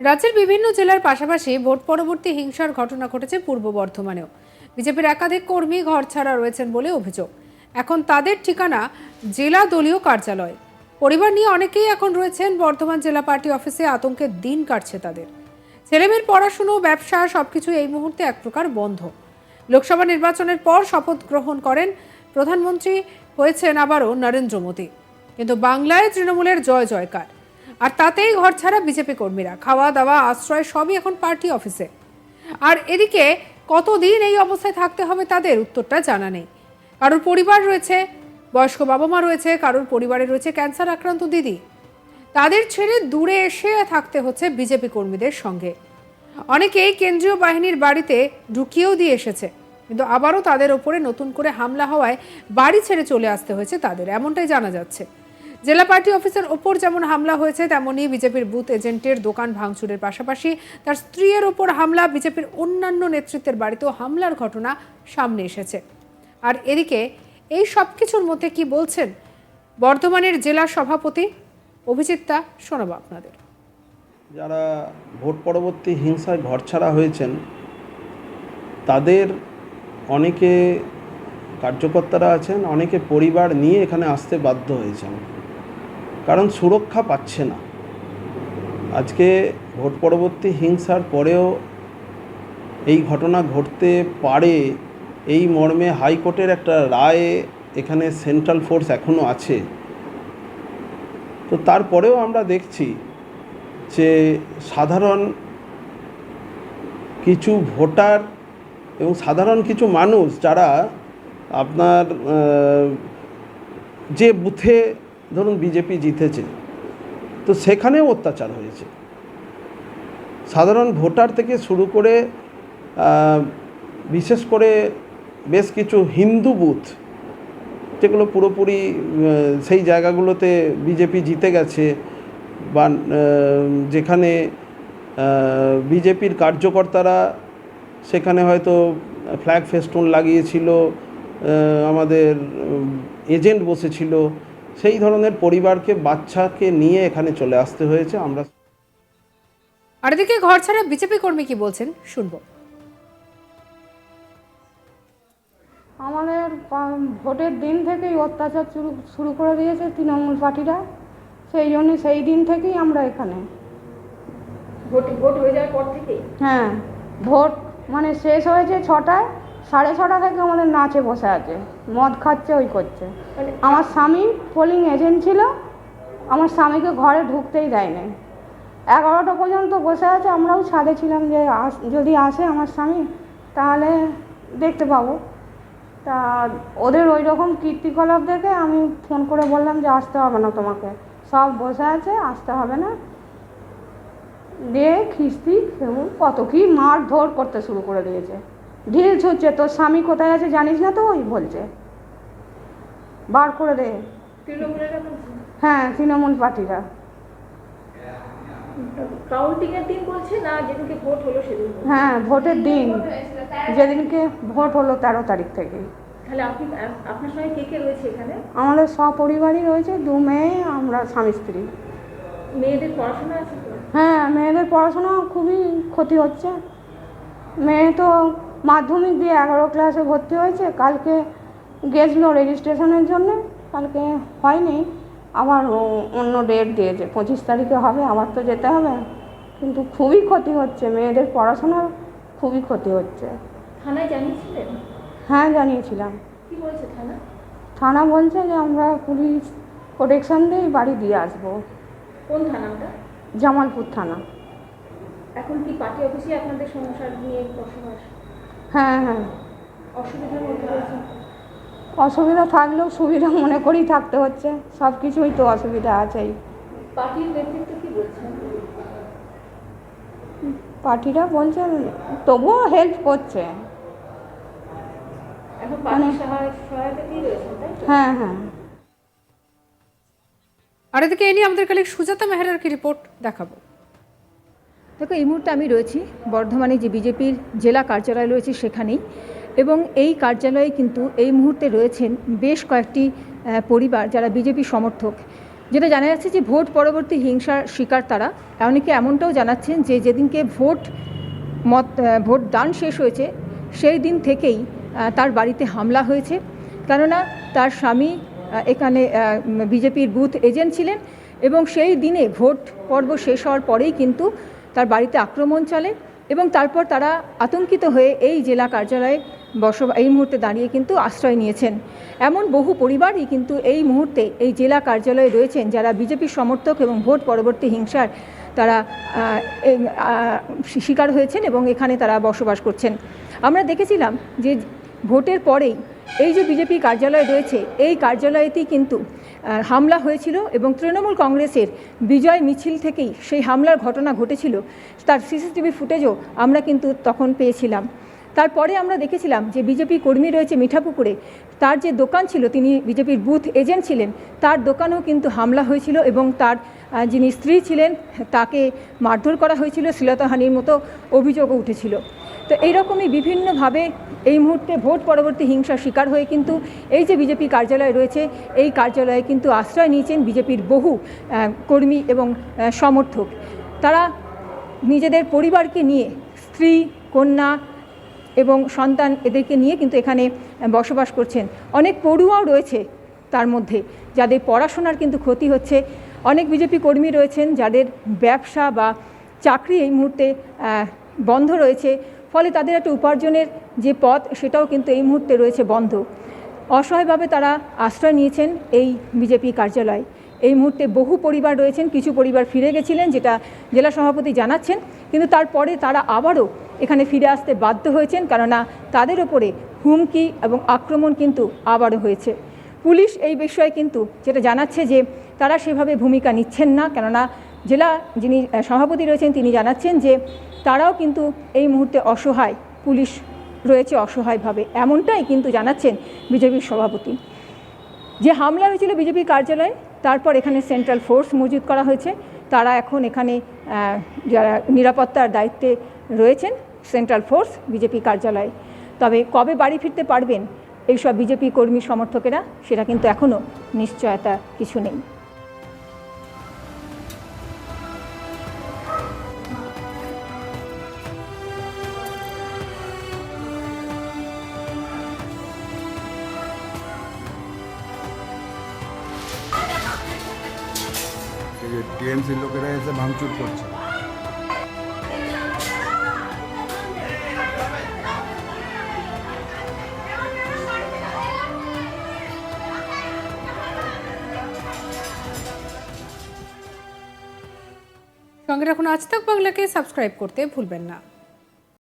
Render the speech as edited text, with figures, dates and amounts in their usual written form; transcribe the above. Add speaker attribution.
Speaker 1: রাজ্যের বিভিন্ন জেলার পাশাপাশি ভোট পরবর্তী হিংসার ঘটনা ঘটেছে পূর্ব বর্ধমানেও। বিজেপির একাধিক কর্মী ঘরছাড়া রয়েছেন বলে অভিযোগ। এখন তাদের ঠিকানা জেলা দলীয় কার্যালয়। পরিবার নিয়ে অনেকেই এখন রয়েছেন বর্ধমান জেলা পার্টি অফিসে। আতঙ্কের দিন কাটছে তাদের। ছেলেমেয়ের পড়াশুনো, ব্যবসা সবকিছু এই মুহূর্তে এক প্রকার বন্ধ। লোকসভা নির্বাচনের পর শপথ গ্রহণ করেন প্রধানমন্ত্রী হয়েছেন আবারও নরেন্দ্র মোদী, কিন্তু বাংলায় তৃণমূলের জয় জয়কার। আর তাতেই ঘরছাড়া বিজেপি কর্মীরা। খাওয়া দাওয়া, আশ্রয় সবই এখন পার্টি অফিসে। আর এদিকে কতদিন এই অবস্থায় থাকতে হবে তাদের উত্তরটা জানা নেই। কারোর পরিবার রয়েছে, বয়স্ক বাবা মা রয়েছে, কারোর পরিবারে রয়েছে ক্যান্সার আক্রান্ত দিদি। তাদের ছেড়ে দূরে এসে থাকতে হচ্ছে বিজেপি কর্মীদের সঙ্গে। অনেকেই কেন্দ্রীয় বাহিনীর বাড়িতে ঢুকিয়েও দিয়ে এসেছে, কিন্তু আবারও তাদের ওপরে নতুন করে হামলা হওয়ায় বাড়ি ছেড়ে চলে আসতে হয়েছে তাদের, এমনটাই জানা যাচ্ছে। জেলা পার্টি অফিসের ওপর যেমন হামলা হয়েছে, তেমনই বিজেপির বুথ এজেন্টের দোকান ভাঙচুরের পাশাপাশি তার স্ত্রীর ওপর হামলা, বিজেপির অন্যান্য নেতৃত্বের বাড়িতেও হামলার ঘটনা সামনে এসেছে। আর এদিকে এই সব কিছুর মধ্যে কি বলছেন বর্ধমানের জেলা সভাপতি অভিজিৎদা, শোনাবো আপনাদের।
Speaker 2: যারা ভোট পরবর্তী হিংসায় ঘরছাড়া হয়েছেন তাদের অনেকে কার্যকর্তারা আছেন, অনেকে পরিবার নিয়ে এখানে আসতে বাধ্য হয়েছেন, কারণ সুরক্ষা পাচ্ছে না। আজকে ভোট পরবর্তী হিংসার পরেও এই ঘটনা ঘটতে পারে এই মর্মে হাইকোর্টের একটা রায়ে এখানে সেন্ট্রাল ফোর্স এখনও আছে। তো তারপরেও আমরা দেখছি যে সাধারণ কিছু ভোটার এবং সাধারণ কিছু মানুষ যারা আপনার যে বুথে ধরুন বিজেপি জিতেছে, তো সেখানেও অত্যাচার হয়েছে। সাধারণ ভোটার থেকে শুরু করে বিশেষ করে বেশ কিছু হিন্দু বুথ যেগুলো পুরোপুরি সেই জায়গাগুলোতে বিজেপি জিতে গেছে, বা যেখানে বিজেপির কার্যকর্তারা সেখানে হয়তো ফ্ল্যাগ ফেস্টুন লাগিয়েছিল, আমাদের এজেন্ট বসেছিল, সেই ধরনের পরিবারকে, বাচ্চাকে নিয়ে এখানে চলে আসতে হয়েছে। আমরা
Speaker 1: আর এদিকে ঘরছাড়া বিজেপি কর্মী কি বলছেন শুনবো।
Speaker 3: আমাদের ভোটের দিন থেকেই অত্যাচার শুরু করে দিয়েছে তৃণমূল পার্টিরা। সেই জন্য সেই দিন থেকেই আমরা এখানে।
Speaker 1: ভোট হয়ে যাওয়ার পর থেকেই?
Speaker 3: হ্যাঁ, ভোট মানে শেষ হয়েছে 6টায়, 6:30 থেকে আমাদের নাচে বসে আছে, মদ খাচ্ছে, ওই করছে। আমার স্বামী পোলিং এজেন্ট ছিল, আমার স্বামীকে ঘরে ঢুকতেই দেয়নি। 11টা পর্যন্ত বসে আছে। আমরাও ছাদে ছিলাম যে যদি আসে আমার স্বামী তাহলে দেখতে পাবো। তা ওদের ওই রকম কীর্তিকলাপ দেখে আমি ফোন করে বললাম যে আসতে হবে না, তোমাকে সব বসে আছে, আসতে হবে না। দিয়ে খিস্তি কত কি মার ধর করতে শুরু করে দিয়েছে, ঢিল ছুটছে। তোর স্বামী কোথায় আছে জানিস না তো? ওই বলছে বার করে দে। হ্যাঁ, তৃণমূল পার্টিরা।
Speaker 4: কাউন্টিংয়ের দিন বলছে না, যেদিনকে ভোট হলো সেদিন?
Speaker 3: হ্যাঁ, ভোটের দিন, যেদিনকে ভোট হলো 13 তারিখ থেকে।
Speaker 4: তাহলে আপনার সঙ্গে কে কে রয়েছে এখানে?
Speaker 3: আমাদের সপরিবারই রয়েছে, 2 মেয়ে, আমরা স্বামী স্ত্রী।
Speaker 4: মেয়েদের পড়াশোনা আছে তো?
Speaker 3: হ্যাঁ, মেয়েদের পড়াশোনা খুবই ক্ষতি হচ্ছে। মেয়ে তো মাধ্যমিক দিয়ে 11 ক্লাসে ভর্তি হয়েছে, কালকে গেছিলো রেজিস্ট্রেশনের জন্য, কালকে হয়নি, আবার অন্য ডেট দিয়েছে, 25 তারিখে হবে, আবার তো যেতে হবে। কিন্তু খুবই ক্ষতি হচ্ছে, মেয়েদের পড়াশোনার খুবই ক্ষতি হচ্ছে।
Speaker 4: থানায় জানিয়েছিলেন?
Speaker 3: হ্যাঁ, জানিয়েছিলাম।
Speaker 4: কি বলছে থানা?
Speaker 3: থানা বলছে যে আমরা পুলিশ প্রোটেকশন দিয়ে বাড়ি দিয়ে আসবো।
Speaker 4: কোন থানা ওটা?
Speaker 3: জামালপুর থানা।
Speaker 4: এখন কি পার্টি অফিসে আপনাদের সংসার নিয়ে বসবাস?
Speaker 3: হ্যাঁ হ্যাঁ।
Speaker 4: অসুবিধার মধ্যে রয়েছে?
Speaker 3: অসুবিধা থাকলেও সুবিধা মনে করেই থাকতে হচ্ছে, সব কিছুই তো অসুবিধা আছেই।
Speaker 4: পার্টির নেতৃত্ব কি বলছেন?
Speaker 3: পার্টিরা বলছে তবুও হেল্প করছে।
Speaker 4: এখন পার্টির সহায়তাতেই রয়েছে, তাই তো?
Speaker 3: হ্যাঁ হ্যাঁ।
Speaker 1: আর এদিকে এ নিয়ে আমাদের কালিক সুজাতা মেহরার কি রিপোর্ট দেখাবো।
Speaker 5: দেখো, এই মুহূর্তে আমি রয়েছি বর্ধমানে যে বিজেপির জেলা কার্যালয় রয়েছে সেখানেই, এবং এই কার্যালয়ে কিন্তু এই মুহূর্তে রয়েছেন বেশ কয়েকটি পরিবার যারা বিজেপি সমর্থক। যেটা জানা যাচ্ছে যে ভোট পরবর্তী হিংসার শিকার তারা। অনেকে এমনটাও জানাচ্ছেন যে যেদিনকে ভোট দান শেষ হয়েছে সেই দিন থেকেই তার বাড়িতে হামলা হয়েছে, কেননা তার স্বামী এখানে বিজেপির বুথ এজেন্ট ছিলেন এবং সেই দিনে ভোট পর্ব শেষ হওয়ার পরেই কিন্তু তার বাড়িতে আক্রমণ চলে এবং তারপর তারা আতঙ্কিত হয়ে এই জেলা কার্যালয়ে এই মুহূর্তে দাঁড়িয়ে কিন্তু আশ্রয় নিয়েছেন। এমন বহু পরিবারই কিন্তু এই মুহূর্তে এই জেলা কার্যালয়ে রয়েছেন যারা বিজেপির সমর্থক এবং ভোট পরবর্তী হিংসার তারা শিকার হয়েছেন এবং এখানে তারা বসবাস করছেন। আমরা দেখেছিলাম যে ভোটের পরেই এই যে বিজেপি কার্যালয় রয়েছে এই কার্যালয়তেই কিন্তু হামলা হয়েছিল এবং তৃণমূল কংগ্রেসের বিজয় মিছিল থেকেই সেই হামলার ঘটনা ঘটেছিল। তার সিসিটিভি ফুটেজও আমরা কিন্তু তখন পেয়েছিলাম। তারপরে আমরা দেখেছিলাম যে বিজেপি কর্মী রয়েছে মিঠাপুকুরে, তার যে দোকান ছিল, তিনি বিজেপির বুথ এজেন্ট ছিলেন, তার দোকানেও কিন্তু হামলা হয়েছিল এবং তার যিনি স্ত্রী ছিলেন তাকে মারধর করা হয়েছিল, শ্লীলতাহানির মতো অভিযোগও উঠেছিল। তো এইরকমই বিভিন্নভাবে এই মুহূর্তে ভোট পরবর্তী হিংসার শিকার হয়ে কিন্তু এই যে বিজেপি কার্যালয় রয়েছে এই কার্যালয়ে কিন্তু আশ্রয় নিয়েছেন বিজেপির বহু কর্মী এবং সমর্থক। তারা নিজেদের পরিবারকে নিয়ে, স্ত্রী, কন্যা এবং সন্তান এদেরকে নিয়ে কিন্তু এখানে বসবাস করছেন। অনেক পড়ুয়াও রয়েছে তার মধ্যে, যাদের পড়াশোনার কিন্তু ক্ষতি হচ্ছে। অনেক বিজেপি কর্মী রয়েছেন যাদের ব্যবসা বা চাকরি এই মুহূর্তে বন্ধ রয়েছে, ফলে তাদের একটা উপার্জনের যে পথ সেটাও কিন্তু এই মুহূর্তে রয়েছে বন্ধ। অসহায়ভাবে তারা আশ্রয় নিয়েছেন এই বিজেপি কার্যালয়। এই মুহূর্তে বহু পরিবার রয়েছেন, কিছু পরিবার ফিরে গেছিলেন যেটা জেলা সভাপতি জানাচ্ছেন, কিন্তু তারপরে তারা আবারও এখানে ফিরে আসতে বাধ্য হয়েছেন, কেননা তাদের ওপরে হুমকি এবং আক্রমণ কিন্তু আবারও হয়েছে। পুলিশ এই বিষয়ে কিন্তু যেটা জানাচ্ছে যে তারা সেভাবে ভূমিকা নিচ্ছেন না, কেননা জেলা যিনি সভাপতি রয়েছেন তিনি জানাচ্ছেন যে তারাও কিন্তু এই মুহূর্তে অসহায়, পুলিশ রয়েছে অসহায়ভাবে, এমনটাই কিন্তু জানাচ্ছেন বিজেপির সভাপতি। যে হামলা হয়েছিল বিজেপির কার্যালয়ে, তারপর এখানে সেন্ট্রাল ফোর্স মজুত করা হয়েছে। তারা এখন এখানে যারা নিরাপত্তার দায়িত্বে রয়েছেন সেন্ট্রাল ফোর্স বিজেপি কার্যালয়ে। তবে কবে বাড়ি ফিরতে পারবেন এইসব বিজেপি কর্মী সমর্থকেরা সেটা কিন্তু এখনও নিশ্চয়তা কিছু নেই।
Speaker 6: টিএমসির লোকেরা এসে ভাঙচুর করছে।
Speaker 1: সঙ্গে রাখুন আজ তাক বাংলাকে, সাবস্ক্রাইব করতে ভুলবেন না।